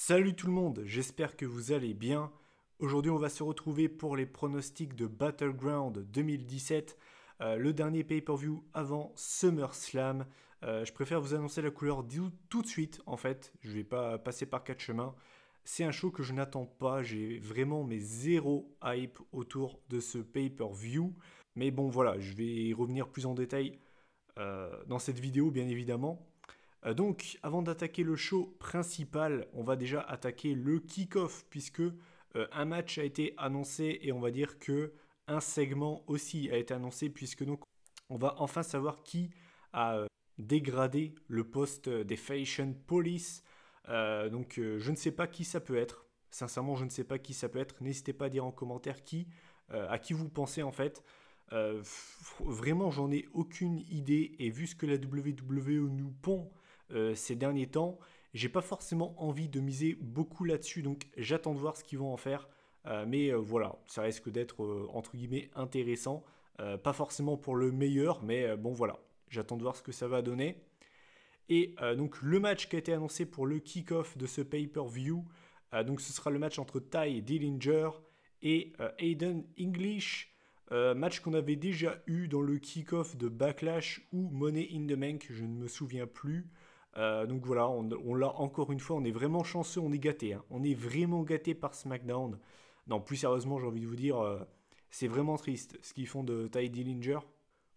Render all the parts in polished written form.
Salut tout le monde, j'espère que vous allez bien. Aujourd'hui, on va se retrouver pour les pronostics de Battleground 2017, le dernier pay-per-view avant SummerSlam. Je préfère vous annoncer la couleur tout de suite, en fait. Je vais pas passer par quatre chemins. C'est un show que je n'attends pas. J'ai vraiment mes zéro hype autour de ce pay-per-view. Mais bon, voilà, je vais y revenir plus en détail dans cette vidéo, bien évidemment. Donc, avant d'attaquer le show principal, on va déjà attaquer le kick-off, puisque un match a été annoncé et on va dire que un segment aussi a été annoncé, puisque donc on va enfin savoir qui a dégradé le poste des Fashion Police. Je ne sais pas qui ça peut être. Sincèrement, je ne sais pas qui ça peut être. N'hésitez pas à dire en commentaire à qui vous pensez en fait. Vraiment, j'en ai aucune idée. Et vu ce que la WWE nous pond ces derniers temps, j'ai pas forcément envie de miser beaucoup là-dessus. Donc, j'attends de voir ce qu'ils vont en faire. Voilà, ça risque d'être entre guillemets intéressant. Pas forcément pour le meilleur, mais bon voilà, j'attends de voir ce que ça va donner. Et donc le match qui a été annoncé pour le kick-off de ce pay-per-view, donc ce sera le match entre Ty Dillinger et Aiden English. Match qu'on avait déjà eu dans le kick-off de Backlash ou Money in the Bank, je ne me souviens plus. Donc voilà, on l'a encore une fois, on est vraiment chanceux, on est gâté. Hein. On est vraiment gâté par SmackDown. Non, plus sérieusement, j'ai envie de vous dire, c'est vraiment triste ce qu'ils font de Ty Dillinger.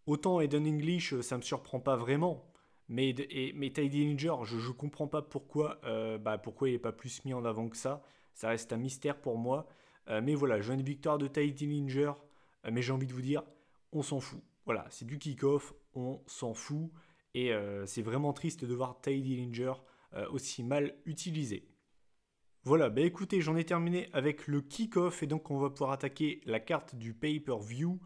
Autant Aiden English, ça me surprend pas vraiment. Mais Ty Dillinger, je ne comprends pas pourquoi il n'est pas plus mis en avant que ça. Ça reste un mystère pour moi. Mais voilà, jeune victoire de Ty Dillinger. Mais j'ai envie de vous dire, on s'en fout. Voilà, c'est du kick-off, on s'en fout. Et c'est vraiment triste de voir Ty Dillinger aussi mal utilisé. Voilà, bah écoutez, j'en ai terminé avec le kick-off et donc on va pouvoir attaquer la carte du pay-per-view.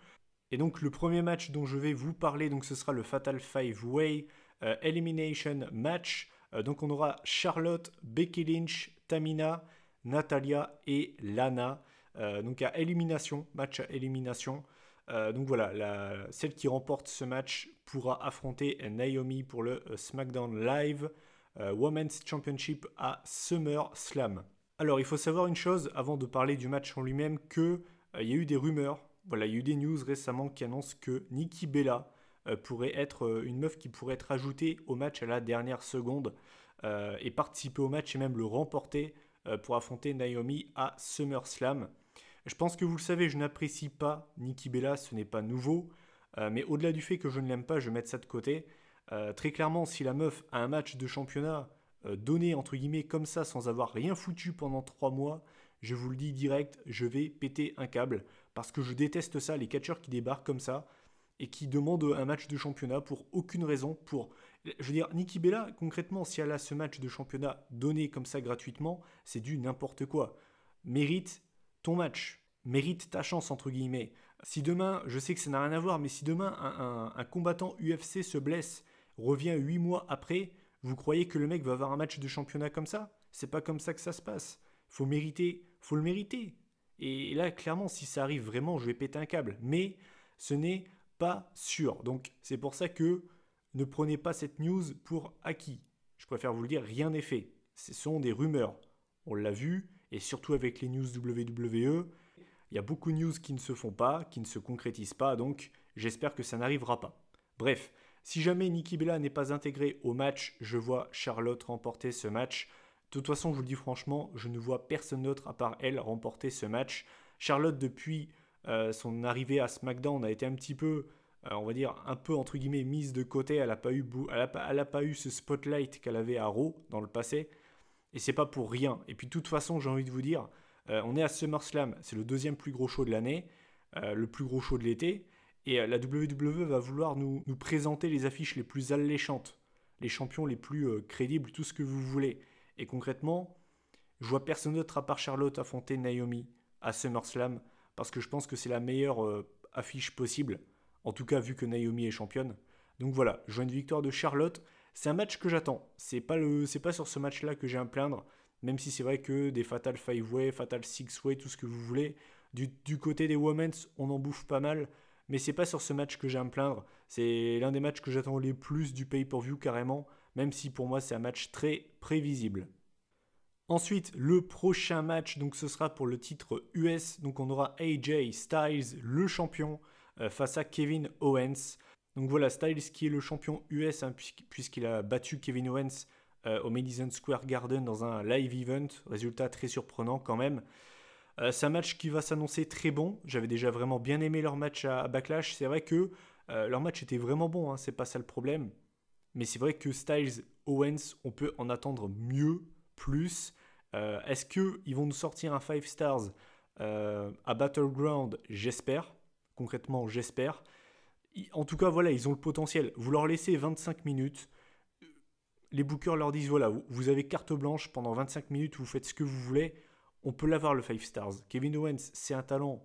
Et donc le premier match dont je vais vous parler, donc ce sera le Fatal 5-Way Elimination Match. Donc on aura Charlotte, Becky Lynch, Tamina, Natalia et Lana. Donc à élimination, match à élimination. Donc voilà, celle qui remporte ce match pourra affronter Naomi pour le SmackDown Live Women's Championship à SummerSlam. Alors il faut savoir une chose avant de parler du match en lui-même, que il y a eu des rumeurs, voilà, il y a eu des news récemment qui annoncent que Nikki Bella pourrait être une meuf qui pourrait être ajoutée au match à la dernière seconde et participer au match et même le remporter pour affronter Naomi à SummerSlam. Je pense que vous le savez, je n'apprécie pas Nikki Bella, ce n'est pas nouveau. Mais au-delà du fait que je ne l'aime pas, je vais mettre ça de côté. Très clairement, si la meuf a un match de championnat donné entre guillemets comme ça sans avoir rien foutu pendant 3 mois, je vous le dis direct, je vais péter un câble. Parce que je déteste ça, les catcheurs qui débarquent comme ça et qui demandent un match de championnat pour aucune raison. Je veux dire, Nikki Bella, concrètement, si elle a ce match de championnat donné comme ça gratuitement, c'est du n'importe quoi. Mérite ton match, mérite ta chance, entre guillemets. Si demain, je sais que ça n'a rien à voir, mais si demain un combattant UFC se blesse, revient 8 mois après, vous croyez que le mec va avoir un match de championnat comme ça? C'est pas comme ça que ça se passe. Faut mériter, faut le mériter. Et là, clairement, si ça arrive vraiment, je vais péter un câble. Mais ce n'est pas sûr. Donc, c'est pour ça que ne prenez pas cette news pour acquis. Je préfère vous le dire, rien n'est fait. Ce sont des rumeurs. On l'a vu, et surtout avec les news WWE, il y a beaucoup de news qui ne se font pas, qui ne se concrétisent pas, donc j'espère que ça n'arrivera pas. Bref, si jamais Nikki Bella n'est pas intégrée au match, je vois Charlotte remporter ce match. De toute façon, je vous le dis franchement, je ne vois personne d'autre à part elle remporter ce match. Charlotte, depuis son arrivée à SmackDown, a été un petit peu, on va dire, un peu entre guillemets mise de côté. Elle n'a pas eu ce spotlight qu'elle avait à Raw dans le passé. Et c'est pas pour rien. Et puis de toute façon, j'ai envie de vous dire, on est à SummerSlam, c'est le deuxième plus gros show de l'année, le plus gros show de l'été. Et la WWE va vouloir nous présenter les affiches les plus alléchantes, les champions les plus crédibles, tout ce que vous voulez. Et concrètement, je vois personne d'autre à part Charlotte affronter Naomi à SummerSlam, parce que je pense que c'est la meilleure affiche possible. En tout cas, vu que Naomi est championne. Donc voilà, je vois une victoire de Charlotte. C'est un match que j'attends. C'est pas sur ce match-là que j'ai à me plaindre, même si c'est vrai que des Fatal 5-Way, Fatal 6-Way, tout ce que vous voulez, du côté des Women's, on en bouffe pas mal, mais c'est pas sur ce match que j'ai à me plaindre. C'est l'un des matchs que j'attends les plus du pay-per-view carrément, même si pour moi c'est un match très prévisible. Ensuite, le prochain match, donc ce sera pour le titre US. Donc on aura AJ Styles, le champion, face à Kevin Owens. Donc voilà, Styles qui est le champion US, hein, puisqu'il a battu Kevin Owens au Madison Square Garden dans un live event. Résultat très surprenant quand même. C'est un match qui va s'annoncer très bon. J'avais déjà vraiment bien aimé leur match à Backlash. C'est vrai que leur match était vraiment bon, hein, c'est pas ça le problème. Mais c'est vrai que Styles, Owens, on peut en attendre mieux, plus. Est-ce qu'ils vont nous sortir un 5 stars à Battleground? J'espère. Concrètement, j'espère. En tout cas, voilà, ils ont le potentiel. Vous leur laissez 25 minutes. Les bookers leur disent, voilà, vous avez carte blanche pendant 25 minutes, vous faites ce que vous voulez. On peut l'avoir le 5 stars. Kevin Owens, c'est un talent.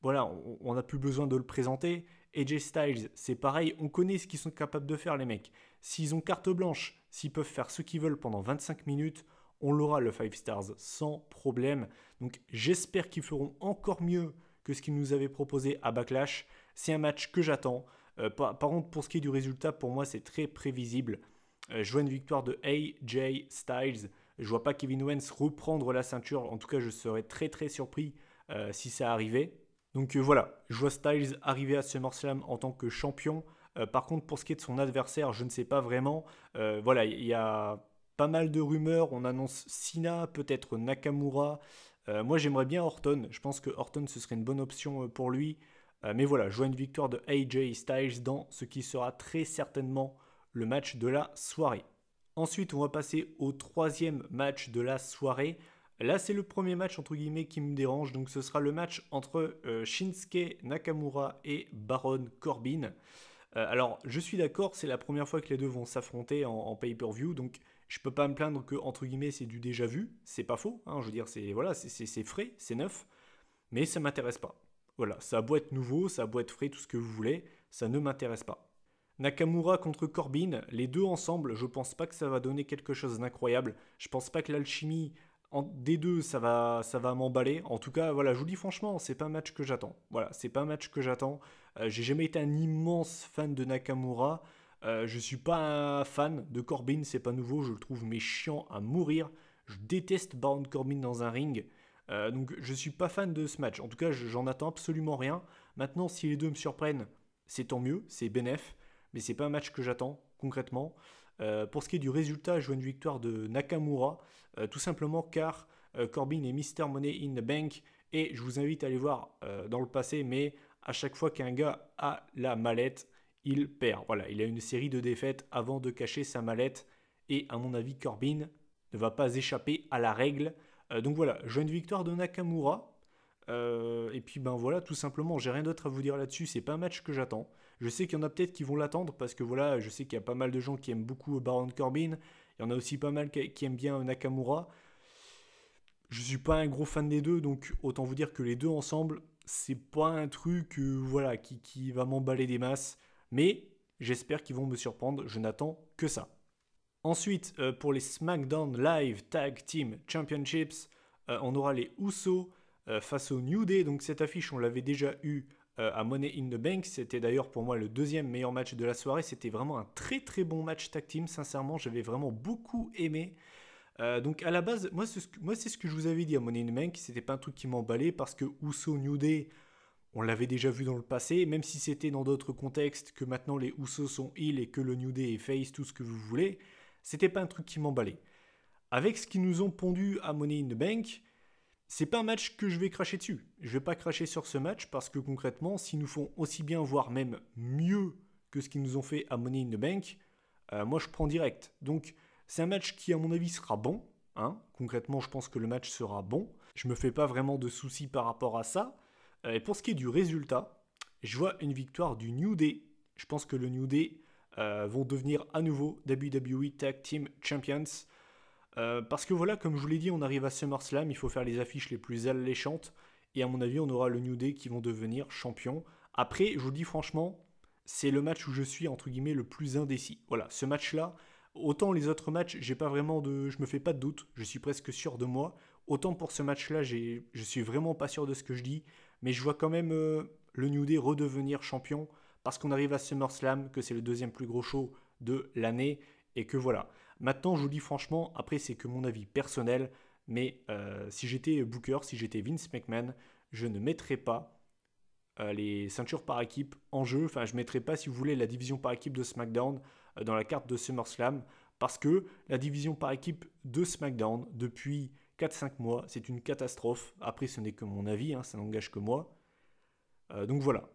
Voilà, on n'a plus besoin de le présenter. AJ Styles, c'est pareil, on connaît ce qu'ils sont capables de faire les mecs. S'ils ont carte blanche, s'ils peuvent faire ce qu'ils veulent pendant 25 minutes, on l'aura le 5 stars sans problème. Donc j'espère qu'ils feront encore mieux que ce qu'ils nous avaient proposé à Backlash. C'est un match que j'attends. Par contre, pour ce qui est du résultat, pour moi, c'est très prévisible. Je vois une victoire de AJ Styles. Je vois pas Kevin Owens reprendre la ceinture. En tout cas, je serais très très surpris si ça arrivait. Donc voilà, je vois Styles arriver à SummerSlam en tant que champion. Par contre, pour ce qui est de son adversaire, je ne sais pas vraiment. Voilà, il y a pas mal de rumeurs. On annonce Cena, peut-être Nakamura. Moi, j'aimerais bien Orton. Je pense que Orton, ce serait une bonne option pour lui. Mais voilà, je vois une victoire de AJ Styles dans ce qui sera très certainement le match de la soirée. Ensuite, on va passer au troisième match de la soirée. Là, c'est le premier match entre guillemets qui me dérange. Donc, ce sera le match entre Shinsuke Nakamura et Baron Corbin. Alors, je suis d'accord, c'est la première fois que les deux vont s'affronter en pay-per-view. Donc, je peux pas me plaindre que entre guillemets c'est du déjà vu. C'est pas faux. Hein, je veux dire, c'est voilà, c'est frais, c'est neuf. Mais ça m'intéresse pas. Voilà, ça a beau être nouveau, ça a beau être frais, tout ce que vous voulez, ça ne m'intéresse pas. Nakamura contre Corbin, les deux ensemble, je pense pas que ça va donner quelque chose d'incroyable. Je pense pas que l'alchimie des deux, ça va m'emballer. En tout cas, voilà, je vous dis franchement, c'est pas un match que j'attends. Voilà, c'est pas un match que j'attends. J'ai jamais été un immense fan de Nakamura. Je suis pas un fan de Corbin, c'est pas nouveau. Je le trouve mais chiant à mourir. Je déteste Baron Corbin dans un ring. Donc je suis pas fan de ce match. En tout cas, j'en attends absolument rien. Maintenant, si les deux me surprennent, c'est tant mieux, c'est bénef. Mais c'est pas un match que j'attends concrètement. Pour ce qui est du résultat, je vois une victoire de Nakamura, tout simplement car Corbin est Mister Money in the Bank et je vous invite à aller voir dans le passé, mais à chaque fois qu'un gars a la mallette, il perd. Voilà, il a une série de défaites avant de cacher sa mallette et à mon avis, Corbin ne va pas échapper à la règle. Donc voilà, je vois une victoire de Nakamura. Et puis ben voilà, tout simplement, j'ai rien d'autre à vous dire là-dessus. C'est pas un match que j'attends. Je sais qu'il y en a peut-être qui vont l'attendre parce que voilà, je sais qu'il y a pas mal de gens qui aiment beaucoup Baron Corbin. Il y en a aussi pas mal qui aiment bien Nakamura. Je suis pas un gros fan des deux, donc autant vous dire que les deux ensemble, c'est pas un truc voilà, qui va m'emballer des masses. Mais j'espère qu'ils vont me surprendre. Je n'attends que ça. Ensuite, pour les SmackDown Live Tag Team Championships, on aura les Usos face au New Day. Donc cette affiche, on l'avait déjà eu à Money in the Bank. C'était d'ailleurs pour moi le deuxième meilleur match de la soirée. C'était vraiment un très très bon match tag team. Sincèrement, j'avais vraiment beaucoup aimé. Donc à la base, moi c'est ce que je vous avais dit à Money in the Bank. C'était pas un truc qui m'emballait parce que Usos New Day, on l'avait déjà vu dans le passé. Même si c'était dans d'autres contextes, que maintenant les Usos sont heel et que le New Day est face, tout ce que vous voulez, c'était pas un truc qui m'emballait. Avec ce qu'ils nous ont pondu à Money in the Bank, c'est pas un match que je vais cracher dessus. Je vais pas cracher sur ce match parce que concrètement, s'ils nous font aussi bien, voire même mieux que ce qu'ils nous ont fait à Money in the Bank, moi je prends direct. Donc c'est un match qui à mon avis sera bon. Hein. Concrètement, je pense que le match sera bon. Je me fais pas vraiment de soucis par rapport à ça. Et pour ce qui est du résultat, je vois une victoire du New Day. Je pense que le New Day vont devenir à nouveau WWE Tag Team Champions. Parce que voilà, comme je vous l'ai dit, on arrive à SummerSlam, il faut faire les affiches les plus alléchantes. Et à mon avis, on aura le New Day qui vont devenir champions. Après, je vous dis franchement, c'est le match où je suis entre guillemets le plus indécis. Voilà, ce match-là, autant les autres matchs, je me fais pas de doute, je suis presque sûr de moi. Autant pour ce match-là, je suis vraiment pas sûr de ce que je dis, mais je vois quand même le New Day redevenir champion parce qu'on arrive à SummerSlam, que c'est le deuxième plus gros show de l'année et que voilà. Maintenant, je vous dis franchement, après c'est que mon avis personnel, mais si j'étais Booker, si j'étais Vince McMahon, je ne mettrais pas les ceintures par équipe en jeu. Enfin, je ne mettrais pas, si vous voulez, la division par équipe de SmackDown dans la carte de SummerSlam, parce que la division par équipe de SmackDown, depuis 4-5 mois, c'est une catastrophe. Après, ce n'est que mon avis, hein, ça n'engage que moi. Donc voilà.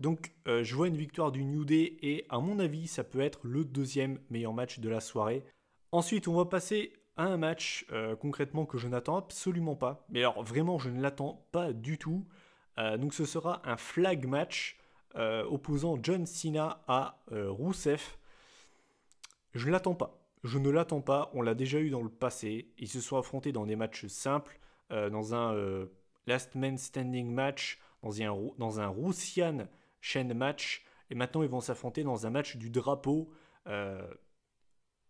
Donc je vois une victoire du New Day et à mon avis ça peut être le deuxième meilleur match de la soirée. Ensuite on va passer à un match concrètement que je n'attends absolument pas. Mais alors vraiment je ne l'attends pas du tout. Donc ce sera un flag match opposant John Cena à Rusev. Je ne l'attends pas. Je ne l'attends pas. On l'a déjà eu dans le passé. Ils se sont affrontés dans des matchs simples, dans un Last Man Standing match, dans un Russian Chain match. Et maintenant, ils vont s'affronter dans un match du drapeau. Euh,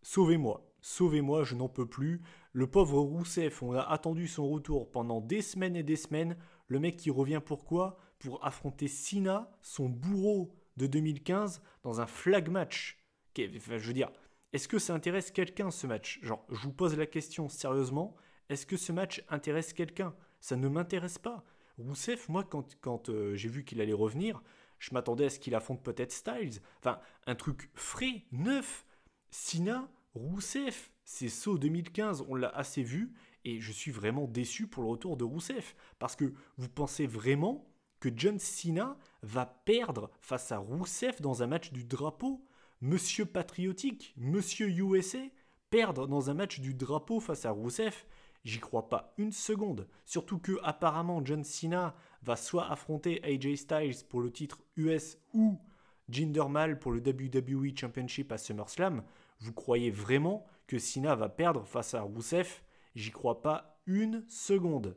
Sauvez-moi. Sauvez-moi, je n'en peux plus. Le pauvre Rousseff, on a attendu son retour pendant des semaines et des semaines. Le mec qui revient pourquoi? Pour affronter Cena, son bourreau de 2015, dans un flag match. Enfin, je veux dire, est-ce que ça intéresse quelqu'un ce match? Genre, je vous pose la question sérieusement, est-ce que ce match intéresse quelqu'un? Ça ne m'intéresse pas. Rousseff, moi, quand j'ai vu qu'il allait revenir, je m'attendais à ce qu'il affronte peut-être Styles. Enfin, un truc frais, neuf. Cena, Rousseff, c'est Saut 2015, on l'a assez vu, et je suis vraiment déçu pour le retour de Rousseff. Parce que vous pensez vraiment que John Cena va perdre face à Rousseff dans un match du drapeau? Monsieur patriotique, Monsieur USA, perdre dans un match du drapeau face à Rousseff, j'y crois pas une seconde. Surtout que apparemment John Cena va soit affronter AJ Styles pour le titre US ou Jinder Mahal pour le WWE Championship à SummerSlam. Vous croyez vraiment que Cena va perdre face à Rousseff? J'y crois pas une seconde.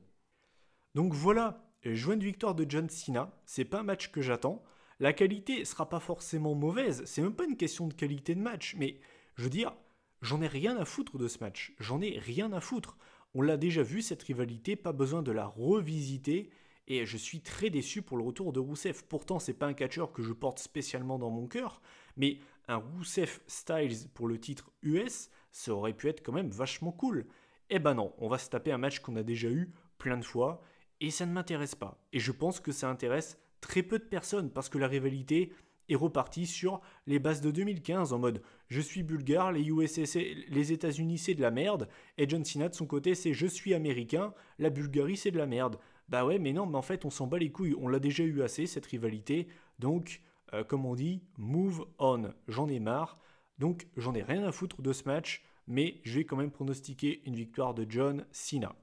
Donc voilà, je vois une victoire de John Cena, c'est pas un match que j'attends. La qualité sera pas forcément mauvaise, c'est même pas une question de qualité de match, mais je veux dire, j'en ai rien à foutre de ce match, j'en ai rien à foutre. On l'a déjà vu cette rivalité, pas besoin de la revisiter, et je suis très déçu pour le retour de Rousseff. Pourtant, c'est pas un catcheur que je porte spécialement dans mon cœur, mais un Rousseff Styles pour le titre US, ça aurait pu être quand même vachement cool. Eh ben non, on va se taper un match qu'on a déjà eu plein de fois, et ça ne m'intéresse pas. Et je pense que ça intéresse très peu de personnes, parce que la rivalité est repartie sur les bases de 2015, en mode je suis bulgare, les USSC, les États-Unis c'est de la merde, et John Cena de son côté c'est je suis américain, la Bulgarie c'est de la merde. Bah ouais, mais non, mais en fait on s'en bat les couilles, on l'a déjà eu assez cette rivalité, donc comme on dit, move on, j'en ai marre, donc j'en ai rien à foutre de ce match, mais je vais quand même pronostiquer une victoire de John Cena.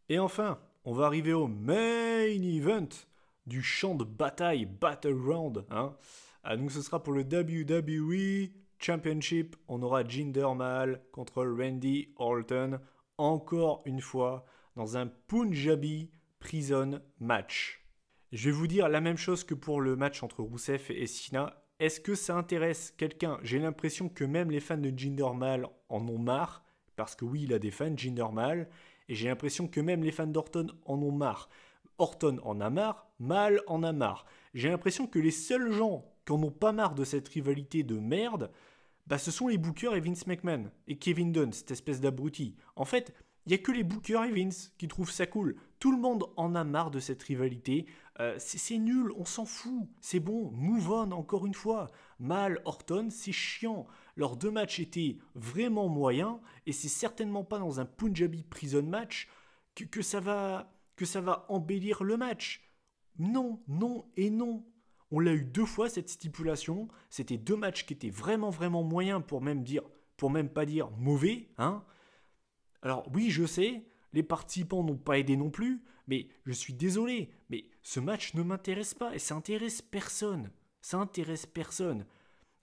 Et enfin, on va arriver au main event du champ de bataille Battleground. Donc ce sera pour le WWE Championship. On aura Jinder Mahal contre Randy Orton. Encore une fois, dans un Punjabi Prison match. Je vais vous dire la même chose que pour le match entre Rousseff et Cena. Est-ce que ça intéresse quelqu'un? J'ai l'impression que même les fans de Jinder Mahal en ont marre. Parce que oui, il a des fans, Jinder Mahal. Et j'ai l'impression que même les fans d'Orton en ont marre. Orton en a marre, Mahal en a marre. J'ai l'impression que les seuls gens qui en ont pas marre de cette rivalité de merde, bah ce sont les Booker et Vince McMahon. Et Kevin Dunn, cette espèce d'abruti. En fait, il n'y a que les Booker et Vince qui trouvent ça cool. Tout le monde en a marre de cette rivalité. C'est nul, on s'en fout. C'est bon, move on encore une fois. Mahal, Orton, c'est chiant. Leurs deux matchs étaient vraiment moyens. Et c'est certainement pas dans un Punjabi Prison match que ça va embellir le match. Non, non et non. On l'a eu deux fois cette stipulation. C'était deux matchs qui étaient vraiment vraiment moyens pour même pas dire mauvais, hein. Alors oui, je sais, les participants n'ont pas aidé non plus, mais je suis désolé, mais ce match ne m'intéresse pas et ça intéresse personne. Ça intéresse personne.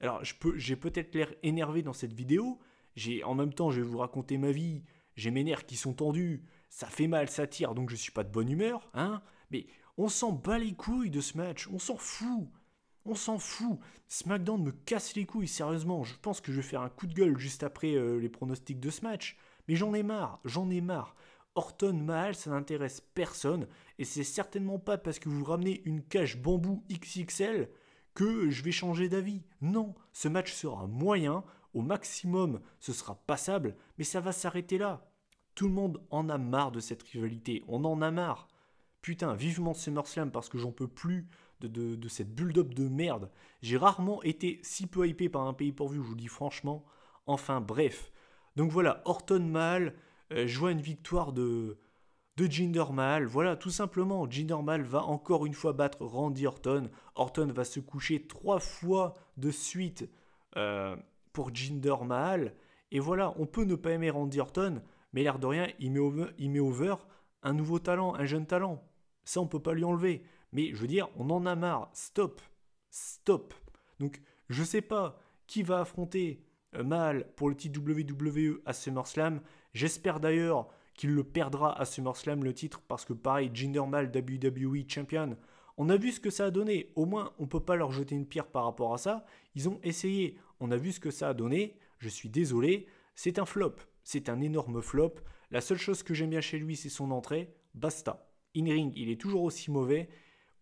Alors j'ai peut-être l'air énervé dans cette vidéo. En même temps, je vais vous raconter ma vie. J'ai mes nerfs qui sont tendus. Ça fait mal, ça tire, donc je suis pas de bonne humeur, hein. Mais on s'en bat les couilles de ce match. On s'en fout. On s'en fout. SmackDown me casse les couilles, sérieusement. Je pense que je vais faire un coup de gueule juste après les pronostics de ce match. Mais j'en ai marre, j'en ai marre. Orton, Mahal, ça n'intéresse personne. Et c'est certainement pas parce que vous ramenez une cage bambou XXL que je vais changer d'avis. Non, ce match sera moyen. Au maximum, ce sera passable, mais ça va s'arrêter là. Tout le monde en a marre de cette rivalité. On en a marre. Putain, vivement SummerSlam parce que j'en peux plus de cette build-up de merde. J'ai rarement été si peu hypé par un pay-per-view, je vous dis franchement. Enfin bref. Donc voilà, Orton Mahal, je vois une victoire de Jinder Mahal. Voilà, tout simplement, Jinder Mahal va encore une fois battre Randy Orton. Orton va se coucher 3 fois de suite pour Jinder Mahal. Et voilà, on peut ne pas aimer Randy Orton, mais l'air de rien, il met over un nouveau talent, un jeune talent. Ça, on peut pas lui enlever. Mais je veux dire, on en a marre. Stop. Stop. Donc, je sais pas qui va affronter Mahal pour le titre WWE à SummerSlam. J'espère d'ailleurs qu'il le perdra à SummerSlam le titre parce que pareil, Jinder Mahal WWE Champion, on a vu ce que ça a donné. Au moins, on peut pas leur jeter une pierre par rapport à ça. Ils ont essayé. On a vu ce que ça a donné. Je suis désolé. C'est un flop. C'est un énorme flop. La seule chose que j'aime bien chez lui, c'est son entrée. Basta. In-ring, il est toujours aussi mauvais.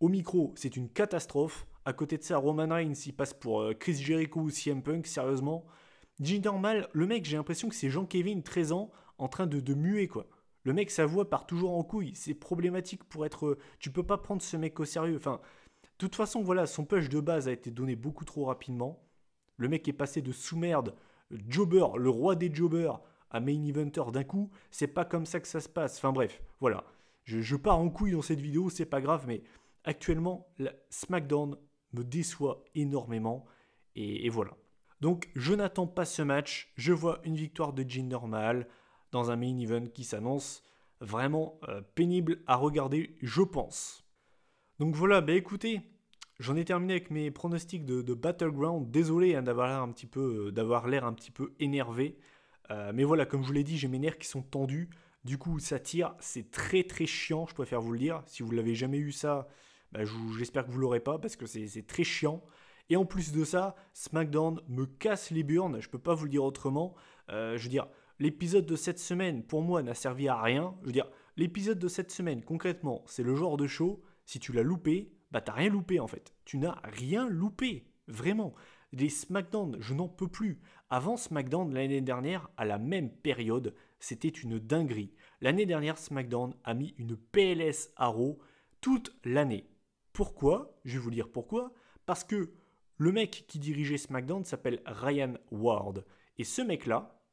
Au micro, c'est une catastrophe. À côté de ça, Roman Reigns, il passe pour Chris Jericho ou CM Punk, sérieusement. Jinder Mahal, le mec, j'ai l'impression que c'est Jean-Kevin, 13 ans, en train de muer, quoi. Le mec, sa voix part toujours en couille. C'est problématique pour être... Tu peux pas prendre ce mec au sérieux. Enfin, de toute façon, voilà, son push de base a été donné beaucoup trop rapidement. Le mec est passé de sous-merde, jobber, le roi des jobbers, à main eventer d'un coup. C'est pas comme ça que ça se passe. Enfin bref, voilà. Je pars en couille dans cette vidéo, c'est pas grave, mais actuellement, la SmackDown me déçoit énormément. Et voilà. Donc, je n'attends pas ce match. Je vois une victoire de Jinder Mahal dans un main event qui s'annonce vraiment pénible à regarder, je pense. Donc voilà, bah écoutez, j'en ai terminé avec mes pronostics de Battleground. Désolé hein, d'avoir l'air un petit peu énervé. Mais voilà, comme je vous l'ai dit, j'ai mes nerfs qui sont tendus. Du coup, ça tire, c'est très très chiant, je préfère vous le dire. Si vous ne l'avez jamais eu ça, bah, j'espère que vous ne l'aurez pas parce que c'est très chiant. Et en plus de ça, SmackDown me casse les burnes, je ne peux pas vous le dire autrement. Je veux dire, l'épisode de cette semaine, pour moi, n'a servi à rien. Je veux dire, l'épisode de cette semaine, concrètement, c'est le genre de show, si tu l'as loupé, bah t'as rien loupé en fait. Tu n'as rien loupé, vraiment. Les SmackDown, je n'en peux plus. Avant SmackDown, l'année dernière, à la même période, c'était une dinguerie. L'année dernière, SmackDown a mis une PLS à Raw toute l'année. Pourquoi? Je vais vous dire pourquoi. Parce que le mec qui dirigeait SmackDown s'appelle Ryan Ward. Et ce mec-là,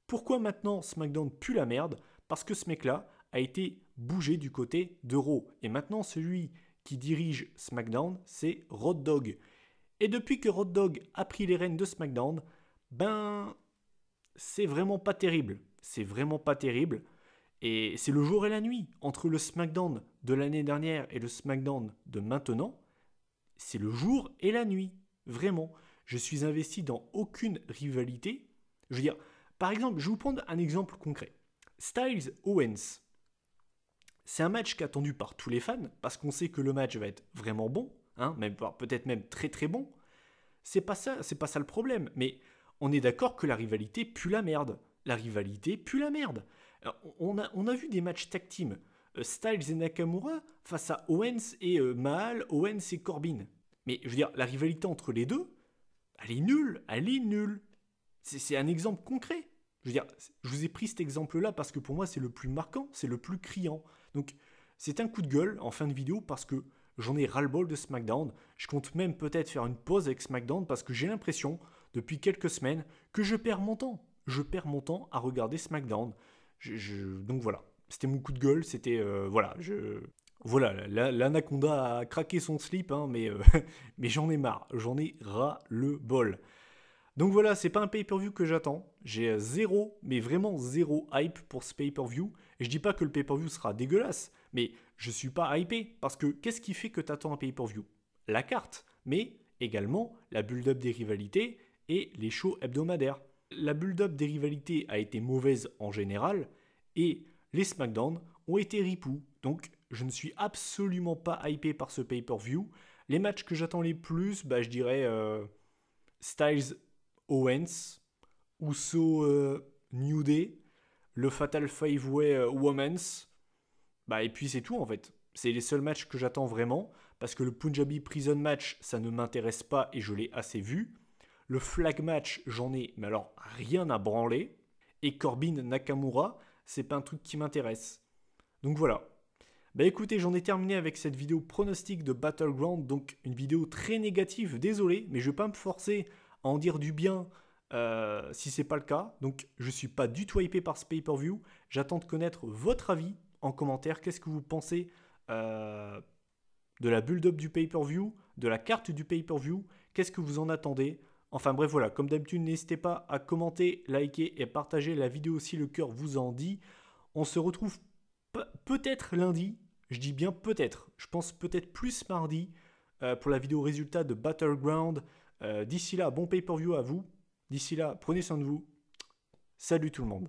pourquoi maintenant SmackDown pue la merde? Parce que ce mec-là a été bougé du côté de Raw. Et maintenant, celui qui dirige SmackDown, c'est Road Dogg. Et depuis que Road Dogg a pris les rênes de SmackDown, ben, c'est vraiment pas terrible. C'est vraiment pas terrible. Et c'est le jour et la nuit. Entre le SmackDown de l'année dernière et le SmackDown de maintenant, c'est le jour et la nuit. Vraiment. Je suis investi dans aucune rivalité. Je veux dire, par exemple, je vais vous prendre un exemple concret. Styles Owens. C'est un match qui est attendu par tous les fans, parce qu'on sait que le match va être vraiment bon, hein, même peut-être même très très bon. C'est pas ça le problème. Mais on est d'accord que la rivalité pue la merde. La rivalité pue la merde. Alors, on a vu des matchs tag team. Styles et Nakamura face à Owens et Mahal, Owens et Corbin. Mais je veux dire, la rivalité entre les deux, elle est nulle. Elle est nulle. C'est un exemple concret. Je veux dire, je vous ai pris cet exemple-là parce que pour moi, c'est le plus marquant, c'est le plus criant. Donc, c'est un coup de gueule en fin de vidéo parce que j'en ai ras-le-bol de SmackDown. Je compte même peut-être faire une pause avec SmackDown parce que j'ai l'impression, depuis quelques semaines, que je perds mon temps. Je perds mon temps à regarder SmackDown. Donc voilà, c'était mon coup de gueule. C'était, voilà, voilà, l'anaconda a craqué son slip, hein, mais, mais j'en ai marre. J'en ai ras-le-bol. Donc voilà, c'est pas un pay-per-view que j'attends. J'ai zéro, mais vraiment zéro hype pour ce pay-per-view. Et je dis pas que le pay-per-view sera dégueulasse, mais je suis pas hypé. Parce que qu'est-ce qui fait que t'attends un pay-per-view? La carte, mais également la build-up des rivalités et les shows hebdomadaires. La build-up des rivalités a été mauvaise en général et les SmackDown ont été ripoux. Donc je ne suis absolument pas hypé par ce pay-per-view. Les matchs que j'attends les plus, bah, je dirais Styles Owens, Uso New Day, le Fatal 5-Way Women's, bah, et puis c'est tout en fait. C'est les seuls matchs que j'attends vraiment, parce que le Punjabi Prison Match, ça ne m'intéresse pas et je l'ai assez vu. Le flag match, j'en ai, mais alors rien à branler. Et Corbin Nakamura, c'est pas un truc qui m'intéresse. Donc voilà. Bah écoutez, j'en ai terminé avec cette vidéo pronostic de Battleground, donc une vidéo très négative, désolé, mais je vais pas me forcer à en dire du bien si c'est pas le cas. Donc je suis pas du tout hypé par ce pay-per-view. J'attends de connaître votre avis en commentaire. Qu'est-ce que vous pensez de la build-up du pay-per-view, de la carte du pay-per-view? Qu'est-ce que vous en attendez? Enfin bref, voilà, comme d'habitude, n'hésitez pas à commenter, liker et partager la vidéo si le cœur vous en dit. On se retrouve peut-être lundi, je dis bien peut-être, je pense peut-être plus mardi pour la vidéo résultat de Battleground. D'ici là, bon pay-per-view à vous. D'ici là, prenez soin de vous. Salut tout le monde.